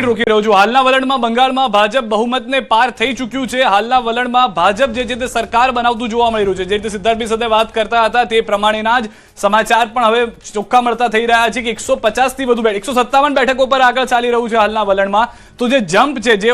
રોકી રહ્યો છું। હાલના વલણમાં બંગાળમાં ભાજપ બહુમતને પાર થઈ ચૂક્યું છે। હાલના વલણમાં ભાજપ જે છે તે સરકાર બનાવતું જોવા મળી રહ્યું છે। જે રીતે સિદ્ધાર્થભાઈ સાથે વાત કરતા હતા તે પ્રમાણેના જ સમાચાર પણ હવે ચોખ્ખા મળતા થઈ રહ્યા છે કે 150 થી વધુ 157 બેઠકો પર આગળ ચાલી રહ્યું છે હાલના વલણમાં। તો જે જમ્પ છે, જે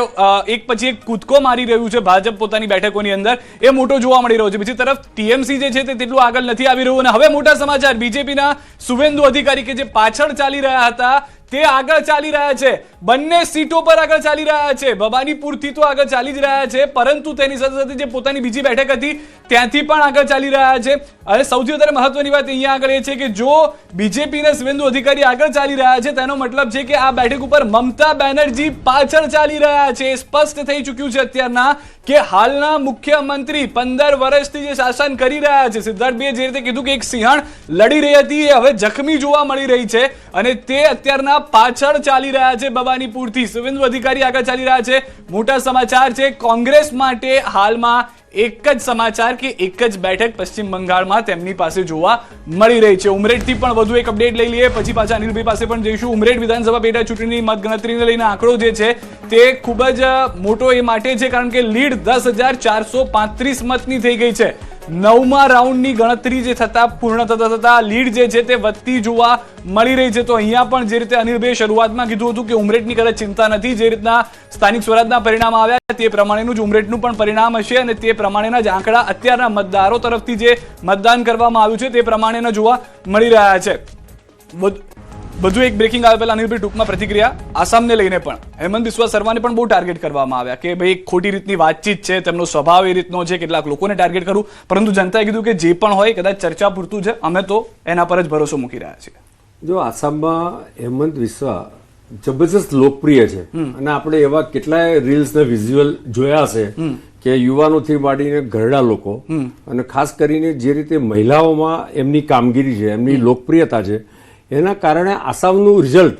એક પછી એક કૂદકો મારી રહ્યું છે ભાજપ પોતાની બેઠકોની અંદર, એ મોટો જોવા મળી રહ્યો છે। બીજી તરફ ટીએમસી જે છે તે તેટલું આગળ નથી આવી રહ્યું અને હવે મોટા સમાચાર બીજેપીના સુવેન્દુ અધિકારી કે જે પાછળ ચાલી રહ્યા હતા તે આગળ ચાલી રહ્યા છે। બંને સીટો પર આગળ ચાલી રહ્યા છે। ભવાનીપુરથી તો આગળ ચાલી જ રહ્યા છે, પરંતુ તેની સાથે સાથે જે પોતાની બીજી બેઠક હતી ત્યાંથી પણ આગળ ચાલી રહ્યા છે। અને સૌથી વધારે મહત્વની વાત અહીંયા આગળ એ છે કે જો બીજેપીના સુવેન્દુ અધિકારી આગળ ચાલી રહ્યા છે તેનો મતલબ છે કે આ બેઠક ઉપર મમતા બેનર્જી પાછળ ચાલી રહ્યા છે। સ્પષ્ટ થઈ ચૂક્યું છે અત્યારના કે હાલના મુખ્યમંત્રી 15 વર્ષથી જે શાસન કરી રહ્યા છે, સિદ્ધાર્થભાઈએ જે રીતે કીધું કે એક સિંહણ લડી રહી હતી એ હવે જખમી જોવા મળી રહી છે અને તે અત્યારના પાછળ ચાલી રહ્યા છે। ભવાનીપુરથી સુવેન્દુ અધિકારી આગળ ચાલી રહ્યા છે। મોટા સમાચાર છે કોંગ્રેસ માટે હાલમાં એક જ સમાચાર કે એક જ બેઠક પશ્ચિમ બંગાળમાં તેમની પાસે જોવા મળી રહી છે। ઉમરેઠથી પણ વધુ એક અપડેટ લઈ લઈએ, પછી પાછા અનિલભાઈ પાસે પણ જઈશું। ઉમરેઠ વિધાનસભા પેટા ચૂંટણીની મતગણતરીને લઈને આંકડો જે છે તે ખૂબ જ મોટો એ માટે છે કારણ કે લીડ 10,435 મતની થઈ ગઈ છે। 9મા રાઉન્ડની ગણતરી જે પૂર્ણ થતા લીડ જે છે તે વધતી જોવા મળી રહી છે। તો અહીંયા પણ જે રીતે અનિલભાઈએ શરૂઆતમાં કીધું હતું કે ઉમરેઠની કદાચ ચિંતા નથી, જે રીતના સ્થાનિક સ્વરાજના પરિણામ આવ્યા તે પ્રમાણેનું જ ઉમરેઠનું પણ પરિણામ હશે અને તે પ્રમાણેના જ આંકડા અત્યારના મતદારો તરફથી જે મતદાન કરવામાં આવ્યું છે તે પ્રમાણેના જોવા મળી રહ્યા છે। બધું એક બ્રેકિંગ આવે પહેલા અનિલભાઈ ટૂંકમાં પ્રતિક્રિયા આસામને લઈને પણ હેમંત બિસ્વા શર્માને પણ બહુ ટાર્ગેટ કરવામાં આવ્યા કે ભાઈ ખોટી રીતની વાતચીત છે, તેમનો સ્વભાવ એ રીતનો છે, કેટલાક લોકોને ટાર્ગેટ કરવું, પરંતુ જનતાએ કીધું કે જે પણ હોય કદાચ ચર્ચા પૂરતું છે, અમે તો એના પર જ ભરોસો મૂકી રહ્યા છીએ। જો આસામમાં હેમંત બિસ્વા જબરજસ્ત લોકપ્રિય છે અને આપણે એવા કેટલાય રીલ્સ ને વિઝ્યુઅલ જોયા હશે કે યુવાનોથી માંડીને ઘરડા લોકો અને ખાસ કરીને જે રીતે મહિલાઓમાં એમની કામગીરી છે, એમની લોકપ્રિયતા છે, એના કારણે આસામનું રિઝલ્ટ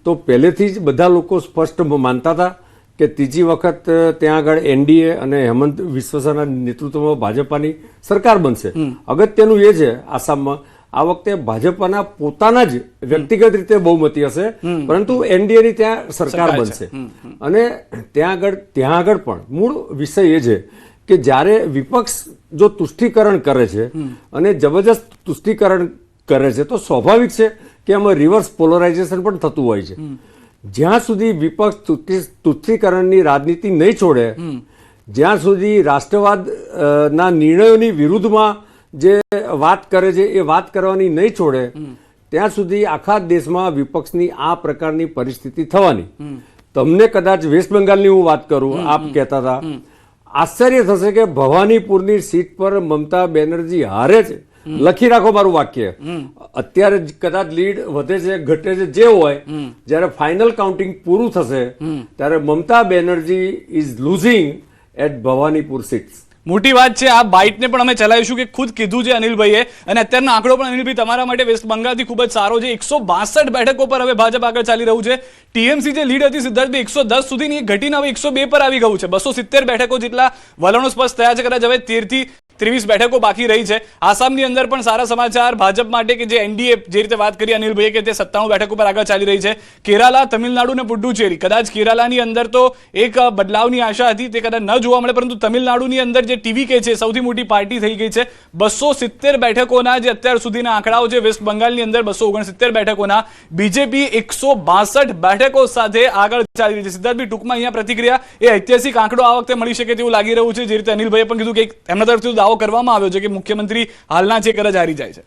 તો પહેલેથી જ બધા લોકો સ્પષ્ટ માનતા હતા કે ત્રીજી વખત ત્યાં આગળ એનડીએ અને હેમંત બિસ્વાના નેતૃત્વમાં ભાજપાની સરકાર બનશે। અગત્યનું એ છે આસામમાં આ વખતે ભાજપાના પોતાના જ વ્યક્તિગત રીતે બહુમતી હશે, પરંતુ એનડીએ ની ત્યાં સરકાર બનશે અને ત્યાં આગળ પણ મૂળ વિષય એ છે કે જ્યારે વિપક્ષ જો તુષ્ટિકરણ કરે છે અને જબરજસ્ત તુષ્ટિકરણ કરે છે તો સ્વાભાવિક છે કે આમાં રિવર્સ પોલરાઇઝેશન પણ થતું હોય છે। જ્યાં સુધી વિપક્ષ તુષ્ટિકરણની રાજનીતિ નહીં છોડે, જ્યાં સુધી રાષ્ટ્રવાદના નિર્ણયોની વિરુદ્ધમાં જે વાત કરે છે એ વાત કરવાની નહીં છોડે, ત્યાં સુધી આખા દેશમાં વિપક્ષની આ પ્રકારની પરિસ્થિતિ થવાની। તમને કદાચ વેસ્ટ બંગાળની હું વાત કરું, આપ કહેતા હતા, આશ્ચર્ય થશે કે ભવાનીપુરની સીટ પર મમતા બેનર્જી હારે છે। લખી રાખો મારું વાક્ય, અત્યારે કદાચ લીડ વધે છે ઘટે છે જે હોય, જ્યારે ફાઇનલ કાઉન્ટિંગ પૂરું થશે ત્યારે Mamata Banerjee is losing at Bhabanipur seats. મોટી વાત છે। આ બાઇટને પણ અમે ચલાવીશું કે ખુદ કીધું છે અનિલભાઈએ અને અત્યારનો આંકડો પણ અનિલભાઈ તમારા માટે વેસ્ટ બંગાળથી ખૂબ જ સારો છે। 162 બેઠકો પર હવે ભાજપ આગળ ચાલી રહ્યું છે। ટીએમસી જે લીડ હતી સિદ્ધાર્થભાઈ 110 સુધીની ઘટીને હવે 102 પર આવી ગયું છે। 270 બેઠકો જેટલા વલણો સ્પષ્ટ થયા છે, કદાચ હવે 13 થી 23 બેઠકો બાકી રહી છે। આસામની અંદર પણ સારા સમાચાર ભાજપ માટે કે જે એનડીએ જે રીતે વાત કરી અનિલભાઈએ કે તે 97 બેઠકો પર આગળ ચાલી રહી છે। કેરાલા, તમિલનાડુ અને પુડુચેરી, કદાચ કેરાલાની અંદર તો એક બદલાવની આશા હતી, તે કદાચ ન જોવા મળે, પરંતુ તમિલનાડુની અંદર જે ટીવીકે છે સૌથી મોટી પાર્ટી થઈ ગઈ છે। 270 બેઠકોના જે અત્યાર સુધીના આંકડાઓ છે વેસ્ટ બંગાળની અંદર 269 બેઠકોના, બીજેપી 162 બેઠકો સાથે આગળ ચાલી રહી છે। સિદ્ધાર્થભાઈ ટૂંકમાં અહીંયા પ્રતિક્રિયા, એ ઐતિહાસિક આંકડો આ વખતે મળી શકે તેવું લાગી રહ્યું છે। જે રીતે અનિલભાઈએ પણ કીધું કે એમના તરફથી દાવો કરવામાં આવ્યો છે કે મુખ્યમંત્રી હાલના છે કદાચ હારી જાય છે।